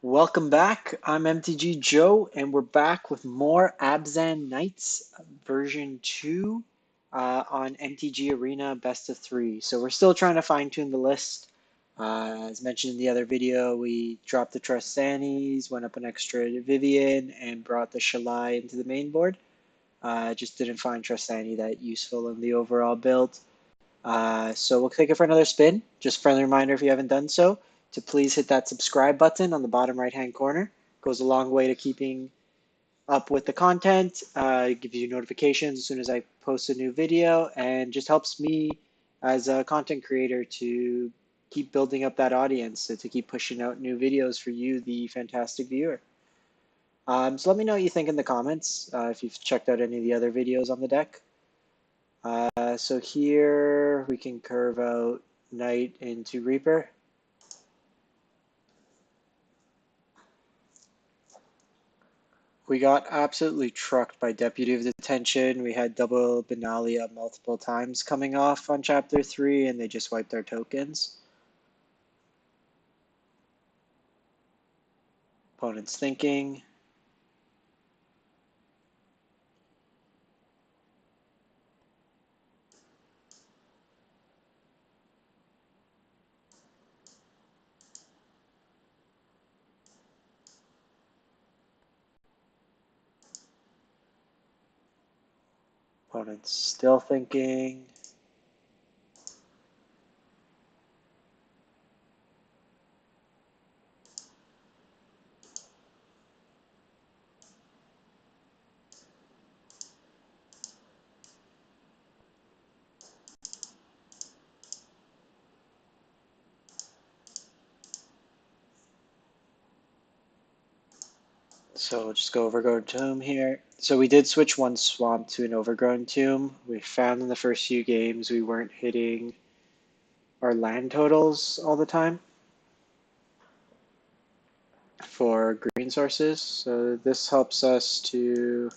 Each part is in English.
Welcome back. I'm MTG Joe, and we're back with more Abzan Knights version 2 on MTG Arena Best of 3. So we're still trying to fine-tune the list. As mentioned in the other video, we dropped the Trustanis, went up an extra Vivien, and brought the Shalai into the main board. Just didn't find Trustani that useful in the overall build. So we'll take it for another spin. Just friendly reminder, if you haven't done so, to please hit that subscribe button on the bottom right hand corner. It goes a long way to keeping up with the content. It gives you notifications as soon as I post a new video, and just helps me as a content creator to keep building up that audience, to keep pushing out new videos for you, the fantastic viewer. So let me know what you think in the comments, if you've checked out any of the other videos on the deck. So here we can curve out Knight into Reaper. We got absolutely trucked by Deputy of Detention. We had double Benalia multiple times coming off on Chapter 3, and they just wiped our tokens. Opponent's thinking. Opponent's still thinking. So we'll just go Overgrown Tomb here. So we did switch one Swamp to an Overgrown Tomb. We found in the first few games we weren't hitting our land totals all the time for green sources. So this helps us to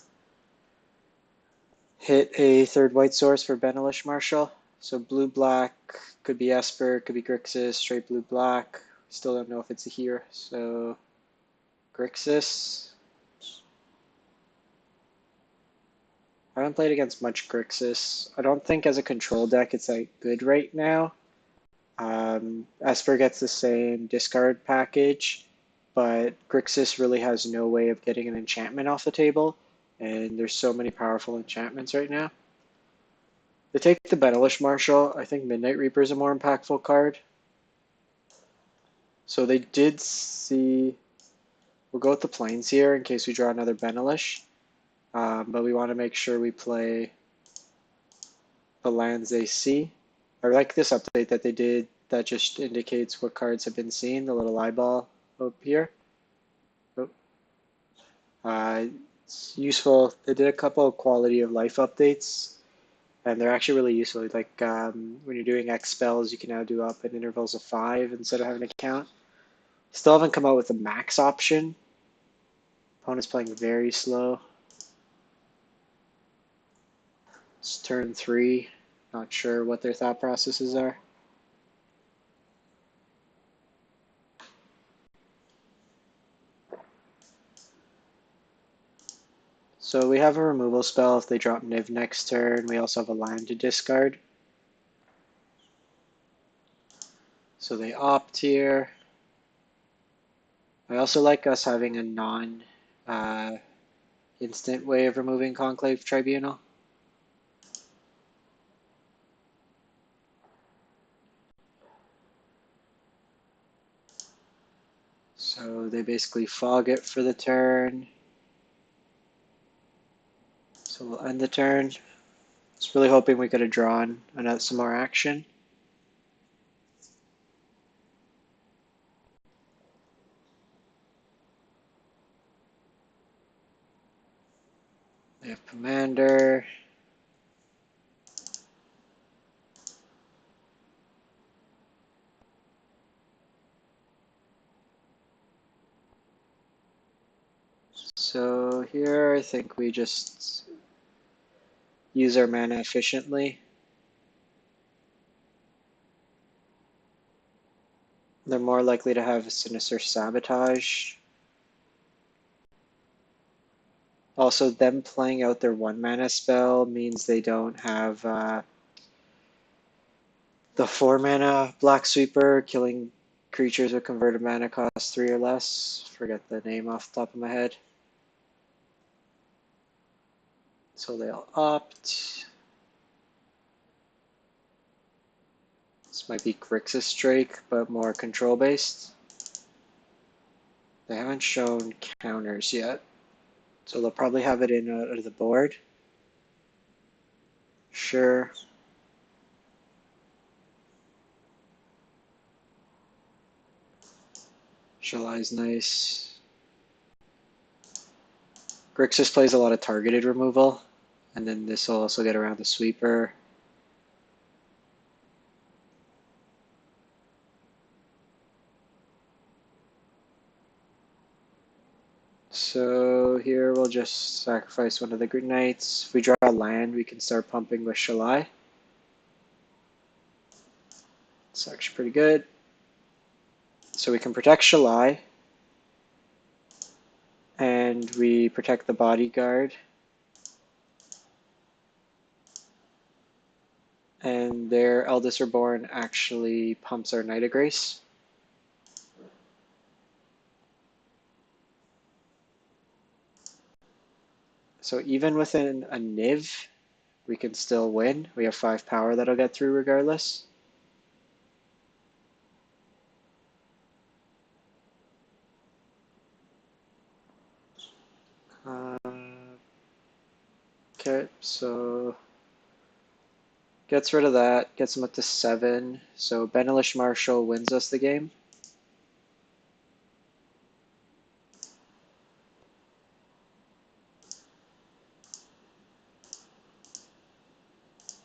hit a third white source for Benalish Marshal. So blue-black could be Esper, could be Grixis, straight blue-black. Still don't know if it's a here. So Grixis. I haven't played against much Grixis. I don't think as a control deck it's like good right now. Esper gets the same discard package, but Grixis really has no way of getting an enchantment off the table, and there's so many powerful enchantments right now. They take the Benalish Marshal. I think Midnight Reaper is a more impactful card. So they did see. We'll go with the Plains here in case we draw another Benalish. But we want to make sure we play the lands they see. I like this update that they did that just indicates what cards have been seen, the little eyeball up here. It's useful. They did a couple of quality of life updates, and they're actually really useful. Like when you're doing X spells, you can now do up in intervals of 5 instead of having to count. Still haven't come out with a max option. Opponent's playing very slow. It's turn 3. Not sure what their thought processes are. So we have a removal spell if they drop Niv next turn. We also have a land to discard. So they opt here. I also like us having a non-instant way of removing Conclave Tribunal. So they basically fog it for the turn. So we'll end the turn. Just really hoping we could have drawn some more action. They have Commander. So here I think we just use our mana efficiently. They're more likely to have a Sinister Sabotage. Also, them playing out their 1 mana spell means they don't have the 4 mana Black Sweeper, killing creatures with converted mana cost 3 or less. Forget the name off the top of my head. So they'll opt. This might be Grixis Drake, but more control based. They haven't shown counters yet, so they'll probably have it in out of the board. Sure. Shalai's nice. Grixis plays a lot of targeted removal, and then this will also get around the sweeper. So here we'll just sacrifice one of the Knights. If we draw a land, we can start pumping with Shalai. It's actually pretty good. So we can protect Shalai, and we protect the Bodyguard. And their Eldest Reborn actually pumps our Knight of Grace. So even within a Niv, we can still win. We have 5 power that'll get through regardless. Okay, so gets rid of that, gets him up to 7. So Benalish Marshal wins us the game.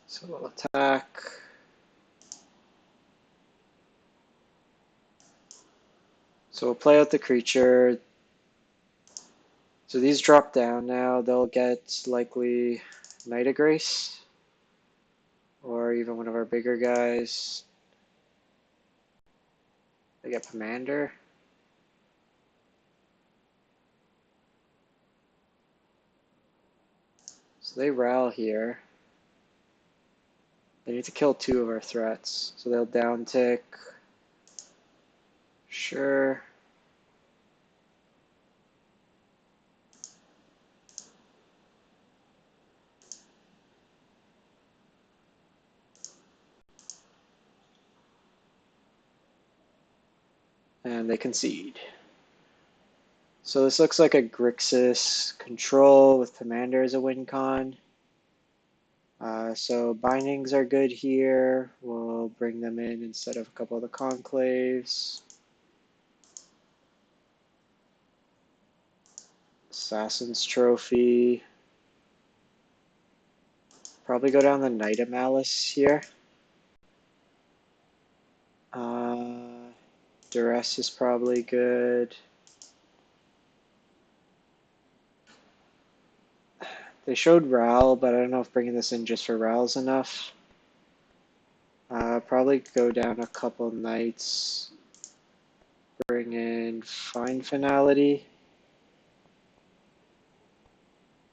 So we'll attack. So we'll play out the creature. So these drop down now. They'll get likely Knight of Grace, or even one of our bigger guys. They get Commander. So they ral here. They need to kill 2 of our threats. So they'll down tick. Sure. And they concede. So this looks like a Grixis control with Commander as a win con. So bindings are good here. We'll bring them in instead of a couple of the conclaves. Assassin's Trophy. Probably go down the Knight of Malice here. Duress is probably good. They showed Ral, but I don't know if bringing this in just for Ral is enough. Probably go down a couple Knights. Bring in Finality.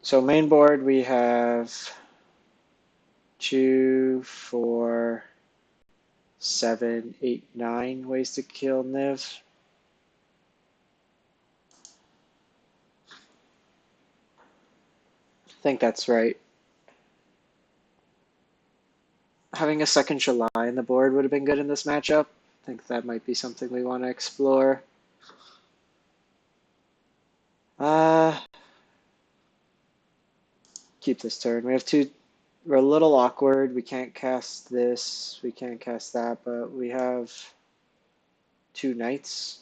So main board we have 2, 4, 7, 8, 9 ways to kill Niv. I think that's right. Having a second Shalai on the board would have been good in this matchup. I think that might be something we want to explore. Keep this turn. We have 2. We're a little awkward. We can't cast this. We can't cast that, but we have 2 Knights.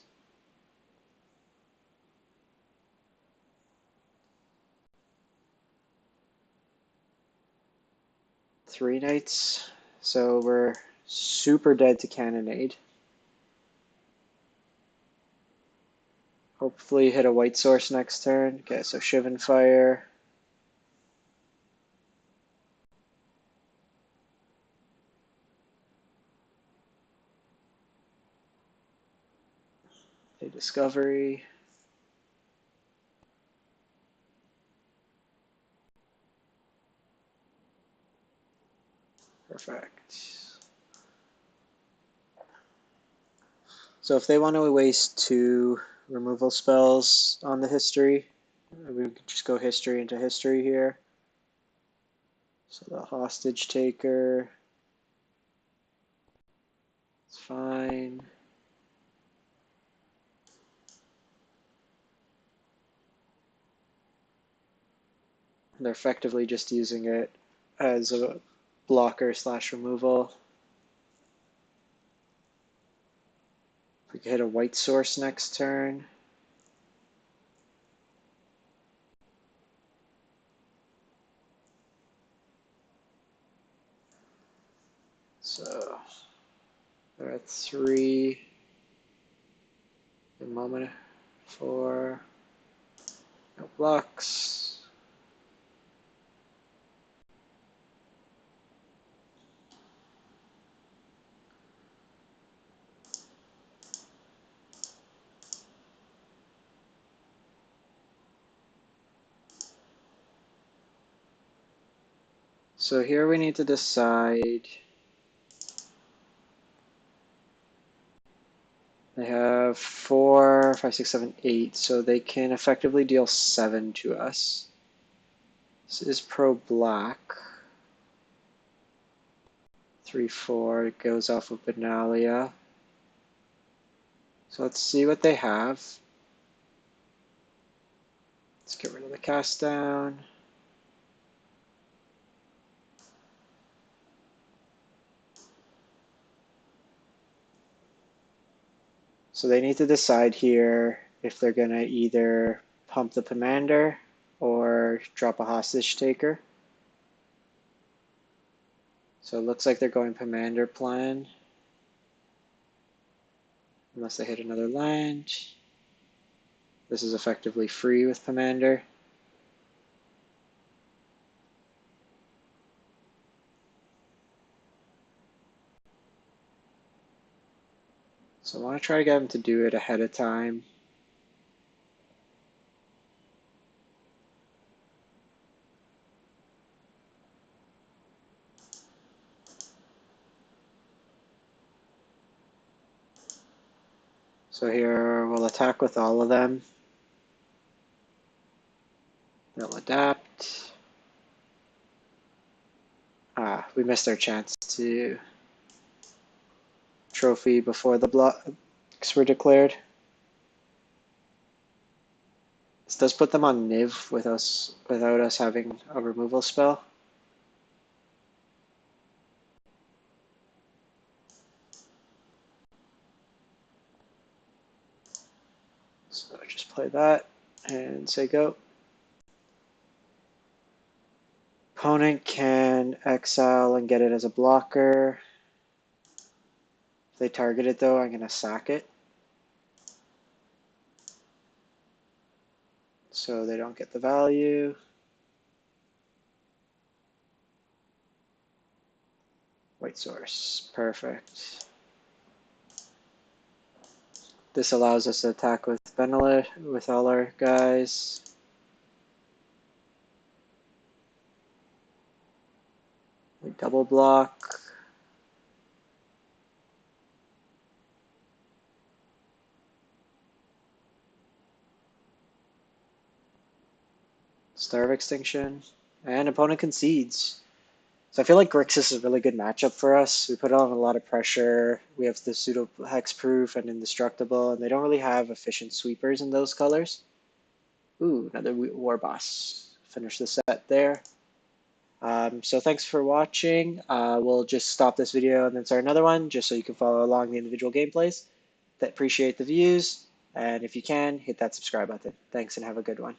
Three Knights. So we're super dead to Cannonade. Hopefully hit a white source next turn. Okay, so Shivan Fire. A Discovery. Perfect. So if they want to waste 2 removal spells on the history, we could just go history into history here. So the hostage taker, it's fine. They're effectively just using it as a blocker / removal. We could hit a white source next turn. So they're at 3. A moment 4. No blocks. So here we need to decide. They have 4, 5, 6, 7, 8, so they can effectively deal 7 to us. This is pro black. 3, 4, it goes off of Benalia. So let's see what they have. Let's get rid of the cast down. So they need to decide here if they're going to either pump the Commander or drop a hostage taker. So it looks like they're going Commander plan. Unless they hit another land. This is effectively free with Commander. So I want to try to get them to do it ahead of time. So here we'll attack with all of them. They'll adapt. We missed our chance to trophy before the blocks were declared. This does put them on Niv without us having a removal spell. So just play that and say go. Opponent can exile and get it as a blocker. If they target it though, I'm going to sack it. So they don't get the value. White source, perfect. This allows us to attack with Benalish, with all our guys. We double block. Star of Extinction. And opponent concedes. So I feel like Grixis is a really good matchup for us. We put on a lot of pressure. We have the pseudo hexproof and indestructible, and they don't really have efficient sweepers in those colors. Ooh, another war boss. Finish the set there. So thanks for watching. We'll just stop this video and then start another one, just so you can follow along the individual gameplays. Appreciate the views, and if you can, hit that subscribe button. Thanks and have a good one.